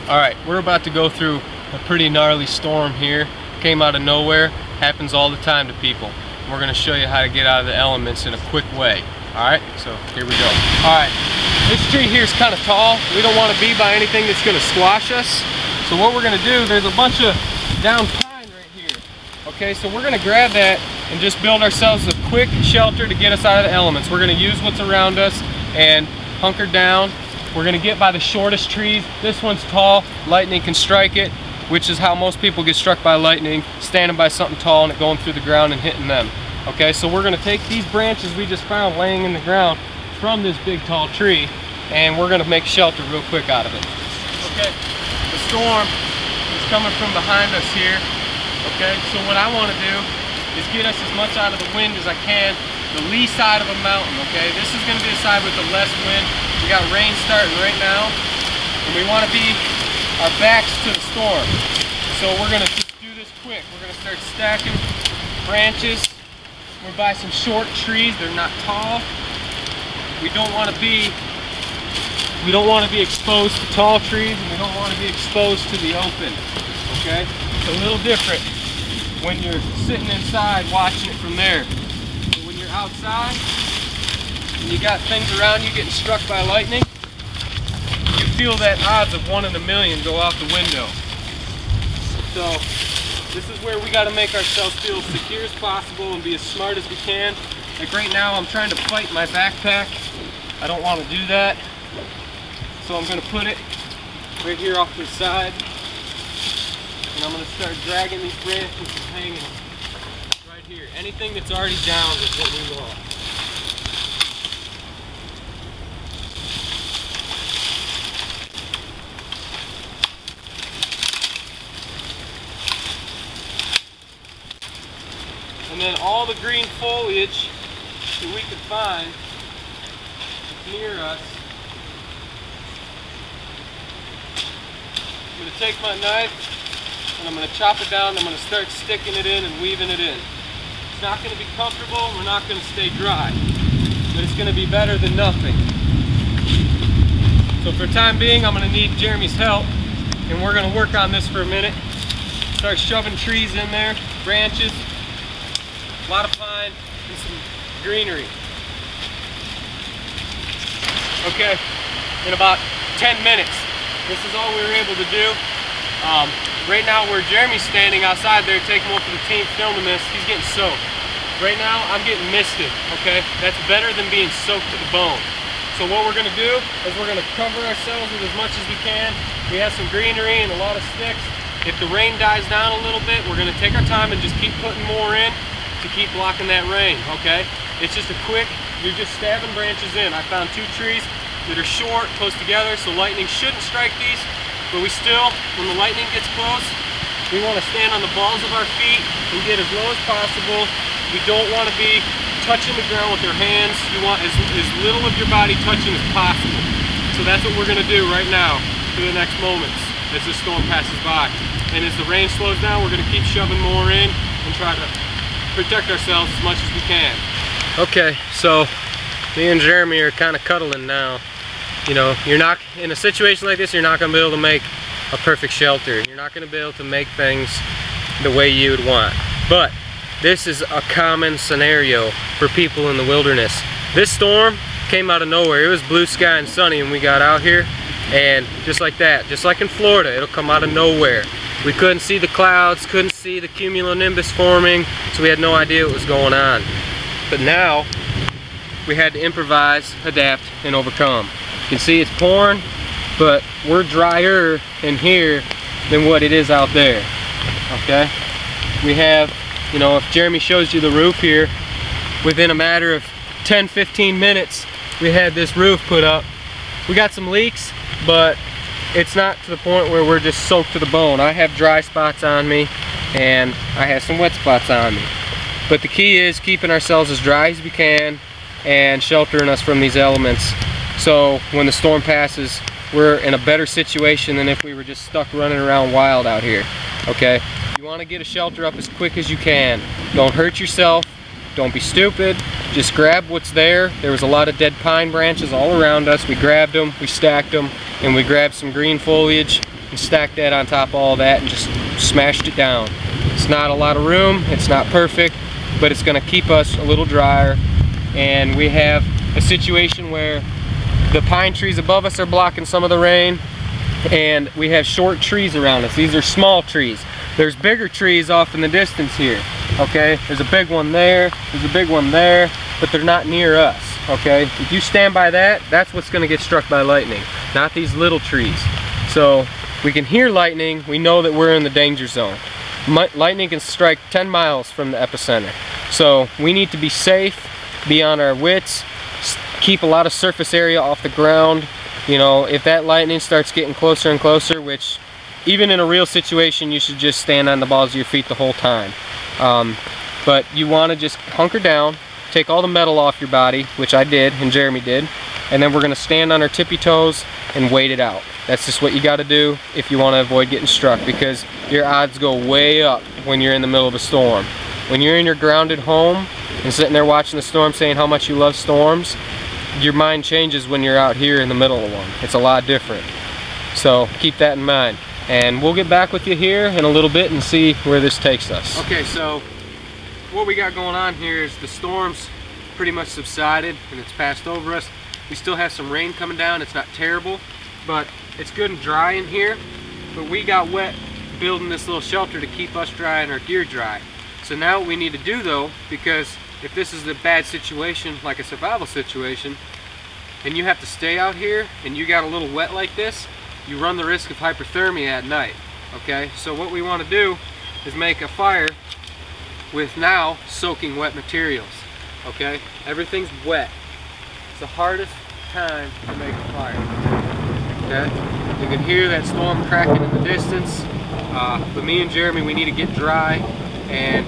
Alright, we're about to go through a pretty gnarly storm here. Came out of nowhere, happens all the time to people. We're going to show you how to get out of the elements in a quick way. Alright, so here we go. Alright, this tree here is kind of tall. We don't want to be by anything that's going to squash us. So what we're going to do, there's a bunch of down pine right here. Okay, so we're going to grab that and just build ourselves a quick shelter to get us out of the elements. We're going to use what's around us and hunker down. We're going to get by the shortest trees. This one's tall, lightning can strike it, which is how most people get struck by lightning, standing by something tall and it going through the ground and hitting them. Okay, so we're going to take these branches we just found laying in the ground from this big tall tree, and we're going to make shelter real quick out of it. Okay, the storm is coming from behind us here. Okay, so what I want to do is get us as much out of the wind as I can, the lee side of a mountain. Okay, this is going to be the side with the less wind. We got rain starting right now, and we want to be our backs to the storm. So we're going to just do this quick. We're going to start stacking branches. We're by some short trees. They're not tall. We don't want to be exposed to tall trees, and we don't want to be exposed to the open. Okay? It's a little different when you're sitting inside watching it from there. But when you're outside and you got things around you getting struck by lightning, you feel that odds of 1 in a million go out the window. So this is where we got to make ourselves feel as secure as possible and be as smart as we can. Like right now I'm trying to fight my backpack. I don't want to do that. So I'm going to put it right here off to the side. And I'm going to start dragging these branches and hanging them right here. Anything that's already down is what we want. And then all the green foliage that we could find near us, I'm going to take my knife and I'm going to chop it down and I'm going to start sticking it in and weaving it in. It's not going to be comfortable, we're not going to stay dry, but it's going to be better than nothing. So for the time being, I'm going to need Jeremy's help, and we're going to work on this for a minute. Start shoving trees in there, branches, a lot of pine, and some greenery. Okay, in about 10 minutes, this is all we were able to do. Right now where Jeremy's standing outside there taking one for the team filming this, he's getting soaked. Right now I'm getting misted, okay? That's better than being soaked to the bone. So what we're going to do is we're going to cover ourselves with as much as we can. We have some greenery and a lot of sticks. If the rain dies down a little bit, we're going to take our time and just keep putting more in to keep blocking that rain, okay? It's just a quick, you're just stabbing branches in. I found 2 trees that are short, close together, so lightning shouldn't strike these, but we still, when the lightning gets close, we want to stand on the balls of our feet and get as low as possible. We don't want to be touching the ground with our hands. You want as little of your body touching as possible. So that's what we're going to do right now for the next moments as this storm passes by. And as the rain slows down, we're going to keep shoving more in and try to protect ourselves as much as we can. Okay, so me and Jeremy are kind of cuddling now. You know, you're not, in a situation like this, you're not going to be able to make a perfect shelter. You're not going to be able to make things the way you would want. But this is a common scenario for people in the wilderness. This storm came out of nowhere. It was blue sky and sunny when we got out here. And just like that, just like in Florida, it'll come out of nowhere. We couldn't see the clouds, couldn't see the cumulonimbus forming, so we had no idea what was going on. But now, we had to improvise, adapt, and overcome. You can see it's pouring, but we're drier in here than what it is out there, okay? We have, you know, if Jeremy shows you the roof here, within a matter of 10-15 minutes, we had this roof put up. We got some leaks, but it's not to the point where we're just soaked to the bone. I have dry spots on me, and I have some wet spots on me. But the key is keeping ourselves as dry as we can and sheltering us from these elements. So when the storm passes, we're in a better situation than if we were just stuck running around wild out here, okay? You want to get a shelter up as quick as you can. Don't hurt yourself. Don't be stupid. Just grab what's there. There was a lot of dead pine branches all around us. We grabbed them, we stacked them, and we grabbed some green foliage. and stacked that on top of all that and just smashed it down. It's not a lot of room, it's not perfect, but it's going to keep us a little drier. And we have a situation where the pine trees above us are blocking some of the rain, and we have short trees around us. These are small trees. There's bigger trees off in the distance here, okay? There's a big one there, there's a big one there, but they're not near us, okay? If you stand by that, that's what's going to get struck by lightning, not these little trees. So we can hear lightning, we know that we're in the danger zone. Lightning can strike 10 miles from the epicenter. So we need to be safe, be on our wits, keep a lot of surface area off the ground. You know, if that lightning starts getting closer and closer, which even in a real situation, you should just stand on the balls of your feet the whole time. But you want to just hunker down, take all the metal off your body, which I did and Jeremy did, and then we're going to stand on our tippy toes and wait it out. That's just what you got to do if you want to avoid getting struck, because your odds go way up when you're in the middle of a storm. When you're in your grounded home and sitting there watching the storm saying how much you love storms, your mind changes when you're out here in the middle of one. It's a lot different. So keep that in mind. And we'll get back with you here in a little bit and see where this takes us. Okay, so what we got going on here is the storm's pretty much subsided and it's passed over us. We still have some rain coming down. It's not terrible, but it's good and dry in here. But we got wet building this little shelter to keep us dry and our gear dry. So now what we need to do though, because if this is a bad situation, like a survival situation, and you have to stay out here and you got a little wet like this, you run the risk of hypothermia at night, okay? So what we want to do is make a fire with now soaking wet materials, okay? Everything's wet. It's the hardest time to make a fire, okay? You can hear that storm cracking in the distance, but me and Jeremy, we need to get dry and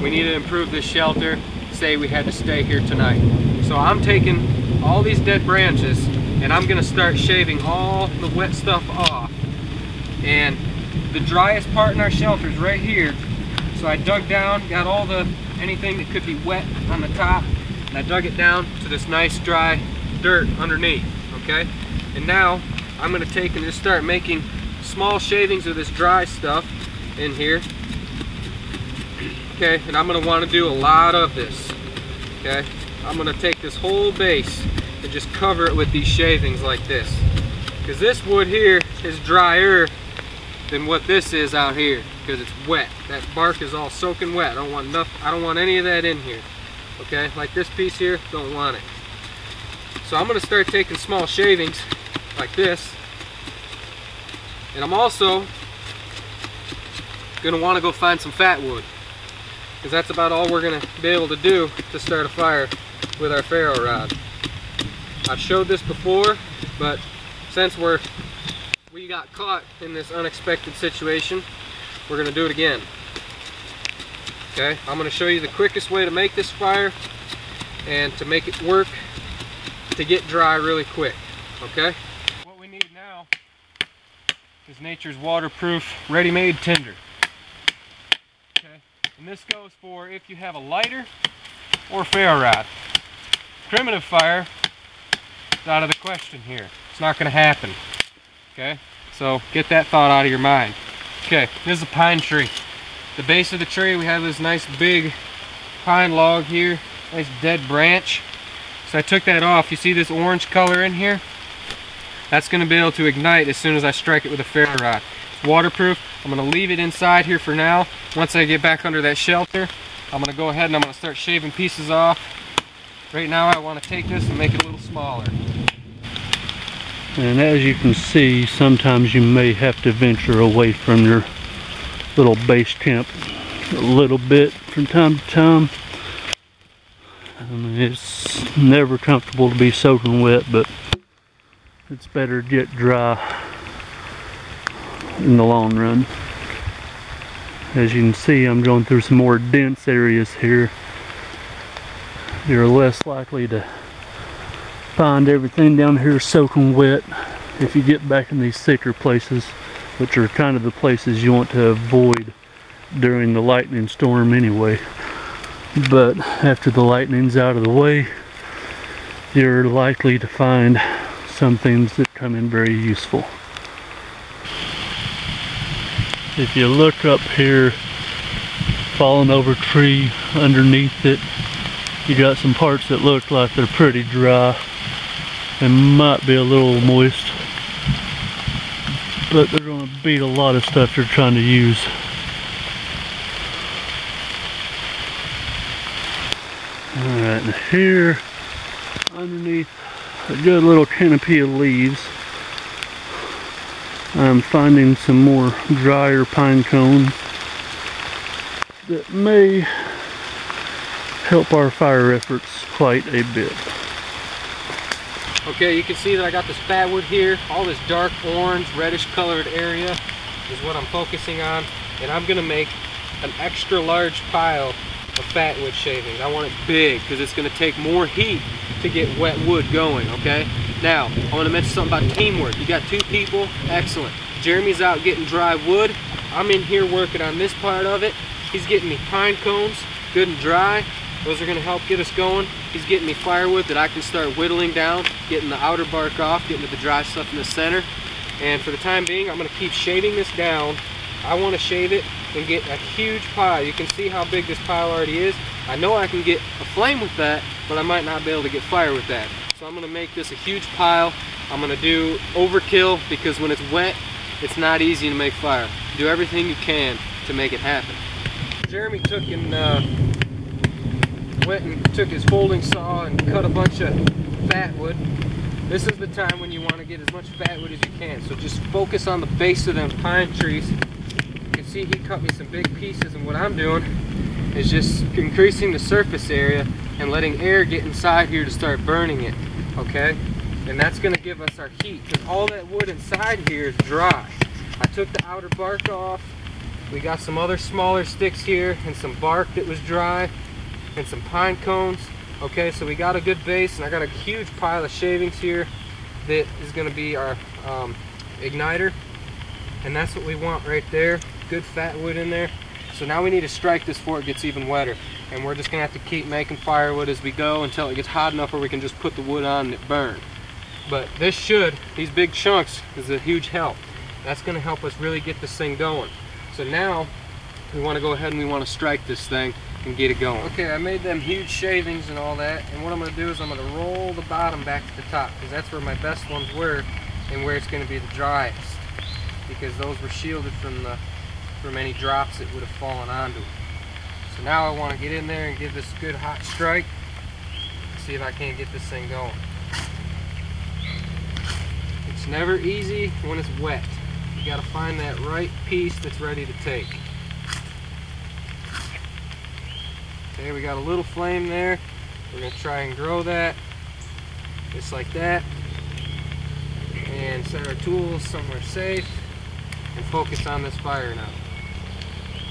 we need to improve this shelter. Say we had to stay here tonight. So I'm taking all these dead branches and I'm gonna start shaving all the wet stuff off. And the driest part in our shelter is right here. So I dug down, got all the anything that could be wet on the top, and I dug it down to this nice dry dirt underneath, okay? And now I'm gonna take and just start making small shavings of this dry stuff in here. Okay, and I'm gonna wanna do a lot of this, okay? I'm gonna take this whole base and just cover it with these shavings like this. Because this wood here is drier than what this is out here, because it's wet. That bark is all soaking wet. I don't want any of that in here. Okay, like this piece here, don't want it. So I'm gonna start taking small shavings like this. And I'm also gonna wanna go find some fat wood, because that's about all we're gonna be able to do to start a fire with our ferro rod. I've showed this before, but since we got caught in this unexpected situation, we're gonna do it again. Okay, I'm gonna show you the quickest way to make this fire and to make it work to get dry really quick. Okay, what we need now is nature's waterproof ready-made tinder. Okay, and this goes for if you have a lighter or ferro rod. Primitive fire, it's out of the question here. It's not going to happen. Okay, so get that thought out of your mind. Okay, this is a pine tree. The base of the tree, we have this nice big pine log here, nice dead branch. So I took that off. You see this orange color in here? That's going to be able to ignite as soon as I strike it with a ferro rod. It's waterproof. I'm going to leave it inside here for now. Once I get back under that shelter, I'm going to go ahead and I'm going to start shaving pieces off. Right now I want to take this and make it a little smaller. And as you can see, sometimes you may have to venture away from your little base temp a little bit from time to time. I mean, it's never comfortable to be soaking wet, but it's better to get dry in the long run. As you can see, I'm going through some more dense areas here. You're less likely to find everything down here soaking wet if you get back in these thicker places, which are kind of the places you want to avoid during the lightning storm anyway. But after the lightning's out of the way, you're likely to find some things that come in very useful. If you look up here, fallen over tree underneath it, you got some parts that look like they're pretty dry and might be a little moist, but they're going to beat a lot of stuff you're trying to use. Alright, and here underneath a good little canopy of leaves, I'm finding some more drier pine cones that may help our fire efforts quite a bit. Okay, you can see that I got this fat wood here. All this dark orange, reddish colored area is what I'm focusing on. And I'm gonna make an extra large pile of fat wood shavings. I want it big because it's gonna take more heat to get wet wood going, okay? Now, I wanna mention something about teamwork. You got two people, excellent. Jeremy's out getting dry wood. I'm in here working on this part of it. He's getting me pine cones, good and dry. Those are gonna help get us going. He's getting me firewood that I can start whittling down, getting the outer bark off, getting to the dry stuff in the center. And for the time being, I'm gonna keep shaving this down. I wanna shave it and get a huge pile. You can see how big this pile already is. I know I can get a flame with that, but I might not be able to get fire with that. So I'm gonna make this a huge pile. I'm gonna do overkill because when it's wet, it's not easy to make fire. Do everything you can to make it happen. Jeremy took and went and took his folding saw and cut a bunch of fat wood. This is the time when you want to get as much fat wood as you can. So just focus on the base of them pine trees. You can see he cut me some big pieces, and what I'm doing is just increasing the surface area and letting air get inside here to start burning it, okay? And that's going to give us our heat, because all that wood inside here is dry. I took the outer bark off. We got some other smaller sticks here and some bark that was dry and some pine cones. Okay, so we got a good base, and I got a huge pile of shavings here that is going to be our igniter, and that's what we want right there. Good fat wood in there. So now we need to strike this before it gets even wetter, and we're just gonna have to keep making firewood as we go until it gets hot enough where we can just put the wood on and it burn. But this these big chunks is a huge help. That's gonna help us really get this thing going. So now we want to go ahead and we want to strike this thing and get it going. Okay, I made them huge shavings and all that, and what I'm going to do is I'm going to roll the bottom back to the top, because that's where my best ones were and where it's going to be the driest, because those were shielded from any drops that would have fallen onto it. So now I want to get in there and give this a good hot strike, see if I can't get this thing going. It's never easy when it's wet. You got to find that right piece that's ready to take. Okay, we got a little flame there. We're going to try and grow that just like that, and set our tools somewhere safe and focus on this fire now.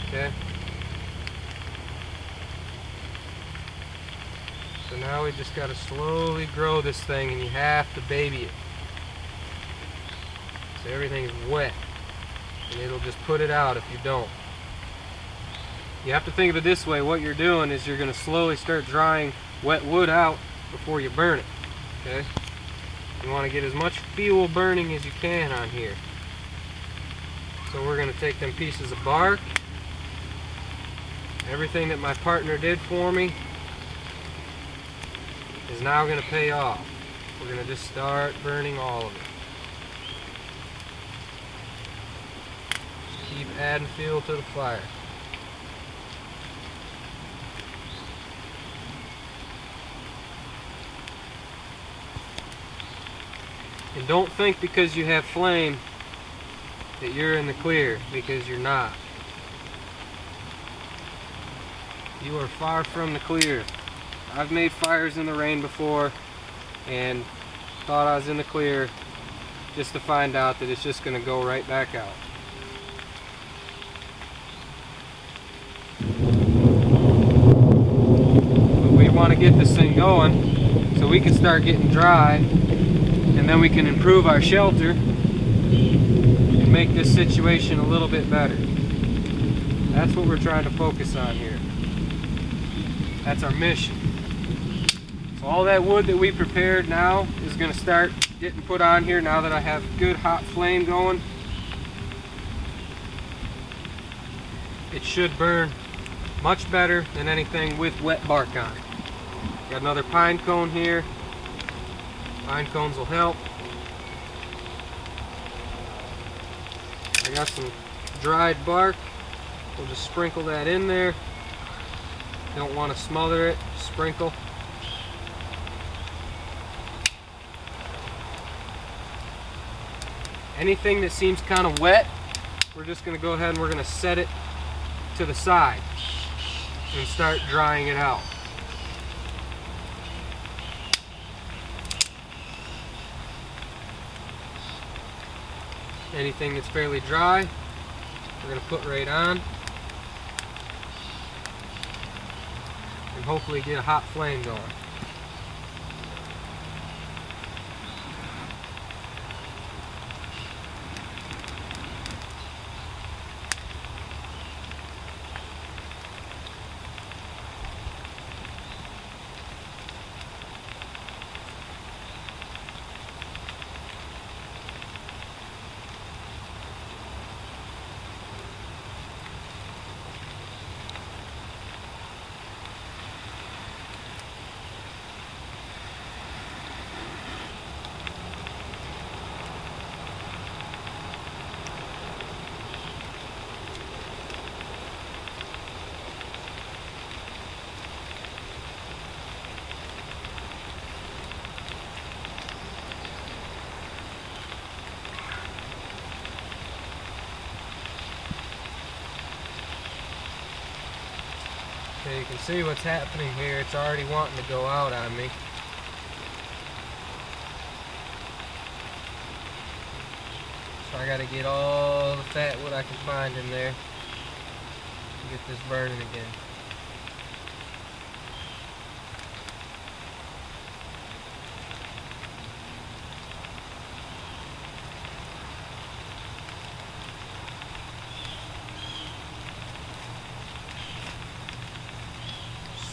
Okay, so now we just got to slowly grow this thing, and you have to baby it so everything is wet, and it'll just put it out if you don't. You have to think of it this way. What you're doing is you're going to slowly start drying wet wood out before you burn it. Okay? You want to get as much fuel burning as you can on here. So we're going to take them pieces of bark, everything that my partner did for me is now going to pay off. We're going to just start burning all of it. Just keep adding fuel to the fire. And don't think because you have flame that you're in the clear, because you're not. You are far from the clear. I've made fires in the rain before and thought I was in the clear, just to find out that it's just going to go right back out. But we want to get this thing going so we can start getting dry, and then we can improve our shelter and make this situation a little bit better. That's what we're trying to focus on here. That's our mission. So all that wood that we prepared now is going to start getting put on here now that I have good hot flame going. it should burn much better than anything with wet bark on it. Got another pine cone here. Pine cones will help. I got some dried bark. We'll just sprinkle that in there. Don't want to smother it, sprinkle. Anything that seems kind of wet, we're just going to go ahead and we're going to set it to the side and start drying it out. Anything that's fairly dry, we're going to put right on and hopefully get a hot flame going. Okay, you can see what's happening here. It's already wanting to go out on me. So I got to get all the fat wood I can find in there to get this burning again.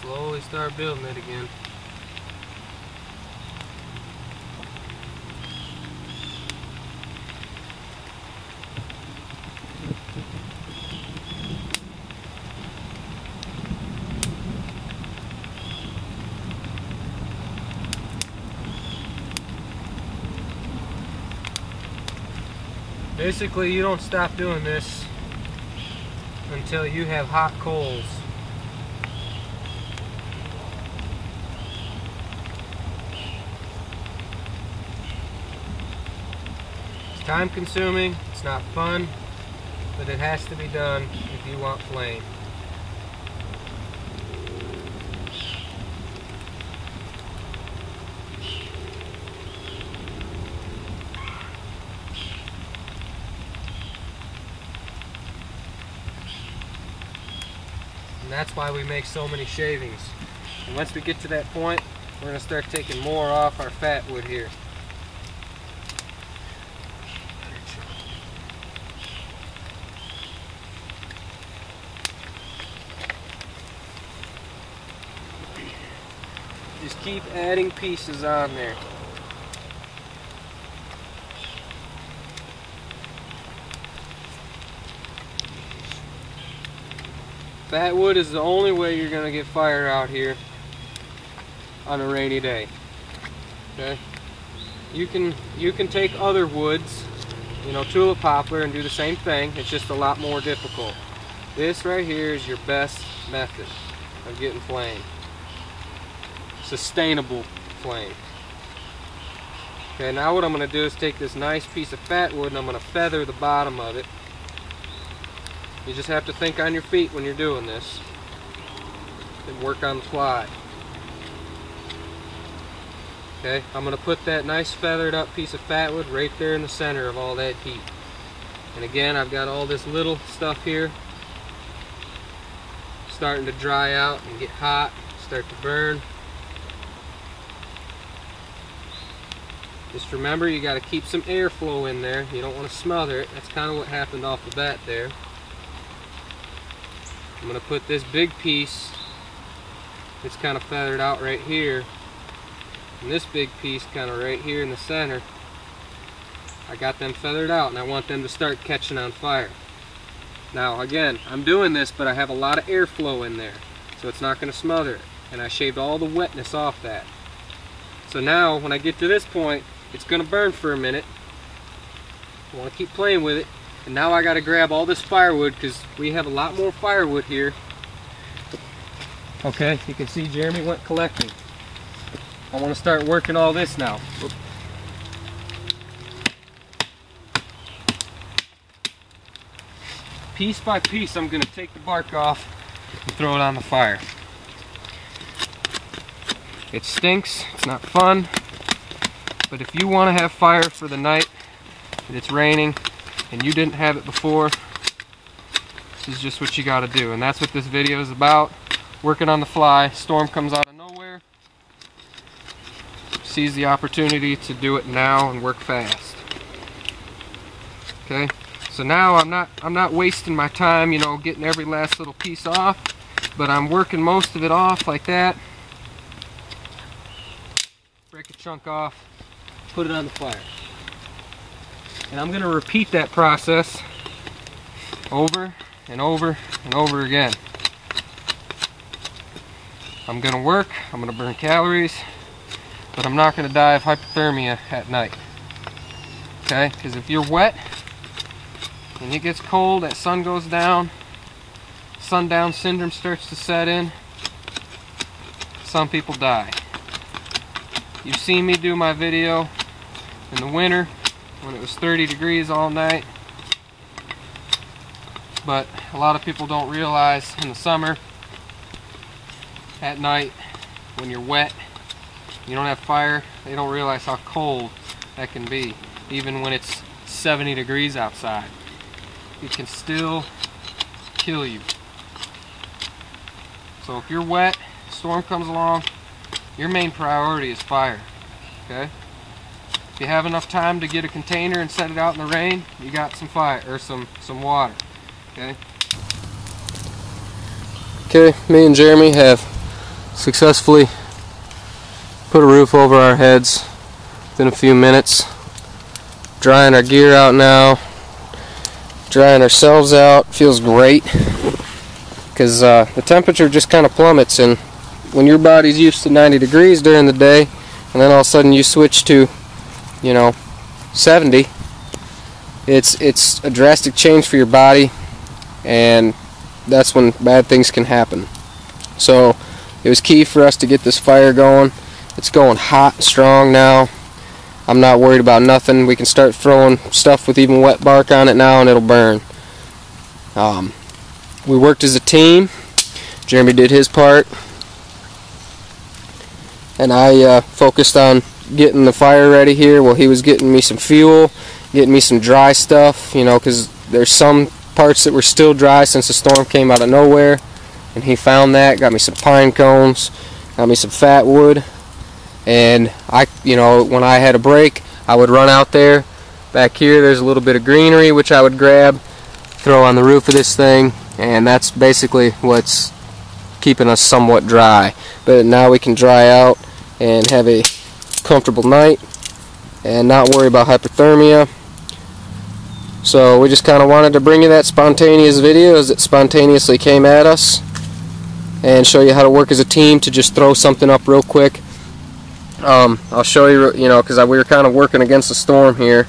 Slowly start building it again. Basically, you don't stop doing this until you have hot coals. It's time consuming, it's not fun, but it has to be done if you want flame. And that's why we make so many shavings. And once we get to that point, we're going to start taking more off our fat wood here. Just keep adding pieces on there. Fat wood is the only way you're going to get fire out here on a rainy day. Okay? You can take other woods, you know, tulip poplar, and do the same thing. It's just a lot more difficult. This right here is your best method of getting flame. Sustainable flame. Okay, now what I'm going to do is take this nice piece of fat wood and I'm going to feather the bottom of it. You just have to think on your feet when you're doing this and work on the fly. Okay, I'm going to put that nice feathered up piece of fat wood right there in the center of all that heat. And again, I've got all this little stuff here starting to dry out and get hot, start to burn. Just remember, you got to keep some airflow in there. You don't want to smother it. That's kind of what happened off the bat there. I'm going to put this big piece that's kind of feathered out right here, and this big piece kind of right here in the center. I got them feathered out and I want them to start catching on fire. Now again, I'm doing this, but I have a lot of airflow in there, so it's not going to smother it. And I shaved all the wetness off that. So now when I get to this point, it's going to burn for a minute. I want to keep playing with it. And now I got to grab all this firewood, because we have a lot more firewood here. Okay, you can see Jeremy went collecting. I want to start working all this now. Piece by piece, I'm going to take the bark off and throw it on the fire. It stinks, it's not fun, but if you want to have fire for the night and it's raining and you didn't have it before, this is just what you got to do. And that's what this video is about. Working on the fly. Storm comes out of nowhere, seize the opportunity to do it now and work fast. Okay, so now I'm not wasting my time, you know, getting every last little piece off, but I'm working most of it off like that. Break a chunk off, put it on the fire. And I'm going to repeat that process over and over and over again. I'm going to work, I'm going to burn calories, but I'm not going to die of hypothermia at night. Okay? Because if you're wet and it gets cold, that sun goes down, sundown syndrome starts to set in, some people die. You've seen me do my video in the winter when it was 30 degrees all night, but a lot of people don't realize in the summer, at night, when you're wet, you don't have fire, they don't realize how cold that can be. Even when it's 70 degrees outside, it can still kill you. So if you're wet, storm comes along, your main priority is fire. Okay? If you have enough time to get a container and set it out in the rain, you got some fire or some water. Okay? Okay, me and Jeremy have successfully put a roof over our heads within a few minutes. Drying our gear out now, drying ourselves out. Feels great because the temperature just kind of plummets, and when your body's used to 90 degrees during the day and then all of a sudden you switch to, you know, 70, it's a drastic change for your body, and that's when bad things can happen. So it was key for us to get this fire going. It's going hot and strong now. I'm not worried about nothing. We can start throwing stuff with even wet bark on it now and it'll burn. We worked as a team. Jeremy did his part, and I focused on getting the fire ready here while he was getting me some fuel, getting me some dry stuff, you know, because there's some parts that were still dry since the storm came out of nowhere, and he found that, got me some pine cones, got me some fat wood, and you know, when I had a break, I would run out there. Back here there's a little bit of greenery which I would grab, throw on the roof of this thing, and that's basically what's keeping us somewhat dry. But now we can dry out and have a comfortable night and not worry about hypothermia. So we just kind of wanted to bring you that spontaneous video as it spontaneously came at us, and show you how to work as a team to just throw something up real quick. I'll show you, you know, because we were kind of working against the storm here.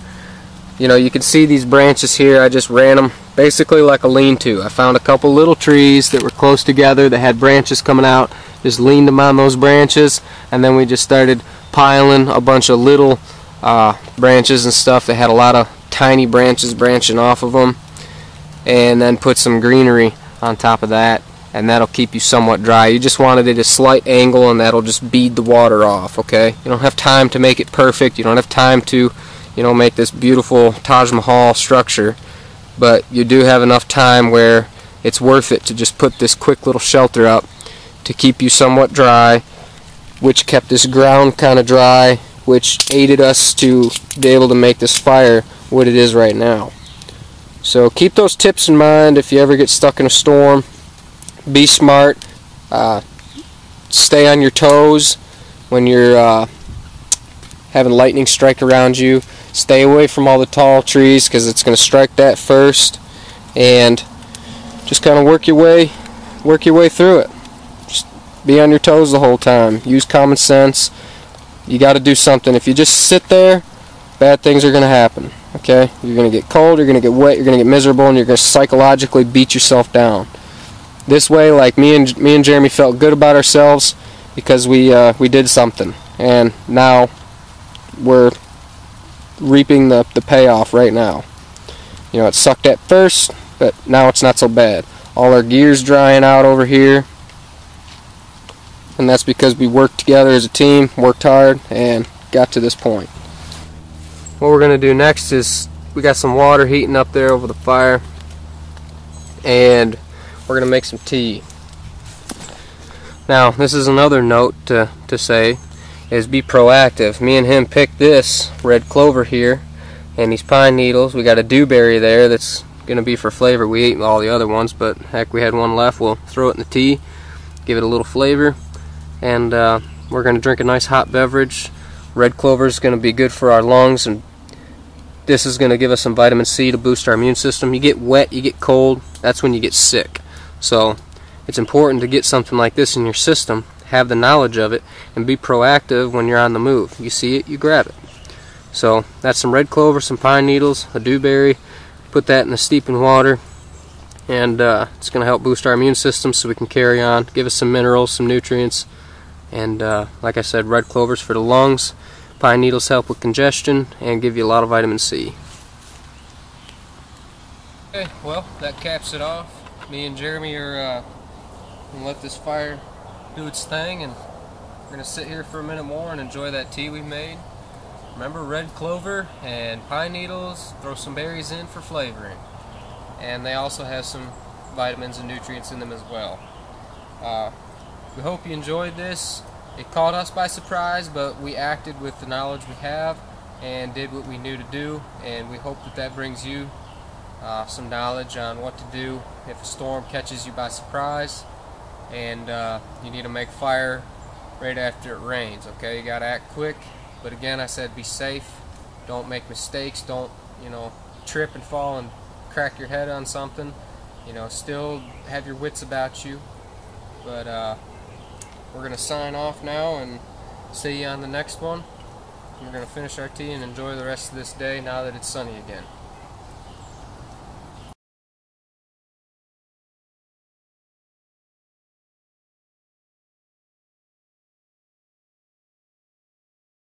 You know, you can see these branches here. I just ran them basically like a lean-to. I found a couple little trees that were close together that had branches coming out, just leaned them on those branches, and then we just started piling a bunch of little branches and stuff that had a lot of tiny branches branching off of them, and then put some greenery on top of that, and that'll keep you somewhat dry. You just wanted it a slight angle, and that'll just bead the water off. Okay, you don't have time to make it perfect, you don't have time to, you know, make this beautiful Taj Mahal structure, but you do have enough time where it's worth it to just put this quick little shelter up to keep you somewhat dry, which kept this ground kind of dry, which aided us to be able to make this fire what it is right now. So keep those tips in mind if you ever get stuck in a storm. Be smart, stay on your toes when you're having lightning strike around you. Stay away from all the tall trees because it's going to strike that first, and just kind of work your way through it. Just be on your toes the whole time. Use common sense. You got to do something. If you just sit there, bad things are going to happen. Okay? You're going to get cold, you're going to get wet, you're going to get miserable, and you're going to psychologically beat yourself down. This way, like me and Jeremy felt good about ourselves because we did something, and now we're reaping the payoff right now. You know, it sucked at first, but now it's not so bad. All our gear's drying out over here, and that's because we worked together as a team, worked hard, and got to this point. What we're going to do next is we got some water heating up there over the fire, and we're going to make some tea. Now, this is another note to say, is be proactive. Me and him picked this red clover here and these pine needles. We got a dewberry there that's going to be for flavor. We ate all the other ones, but heck, we had one left. We'll throw it in the tea, give it a little flavor, and we're going to drink a nice hot beverage. Red clover is going to be good for our lungs, and this is going to give us some vitamin C to boost our immune system. You get wet, you get cold, that's when you get sick. So it's important to get something like this in your system, have the knowledge of it, and be proactive when you're on the move. You see it, you grab it. So that's some red clover, some pine needles, a dewberry. Put that in the steeping water, and it's going to help boost our immune system so we can carry on, give us some minerals, some nutrients, and like I said, red clover's for the lungs. Pine needles help with congestion and give you a lot of vitamin C. Okay, well, that caps it off. Me and Jeremy are going to let this fire do its thing, and we're going to sit here for a minute more and enjoy that tea we made. Remember, red clover and pine needles, throw some berries in for flavoring. And they also have some vitamins and nutrients in them as well. We hope you enjoyed this. It caught us by surprise, but we acted with the knowledge we have and did what we knew to do, and we hope that that brings you some knowledge on what to do if a storm catches you by surprise and you need to make fire right after it rains. Okay, you got to act quick, but again, I said be safe, don't make mistakes, don't, you know, trip and fall and crack your head on something. You know, still have your wits about you. But we're going to sign off now and see you on the next one. We're going to finish our tea and enjoy the rest of this day now that it's sunny again.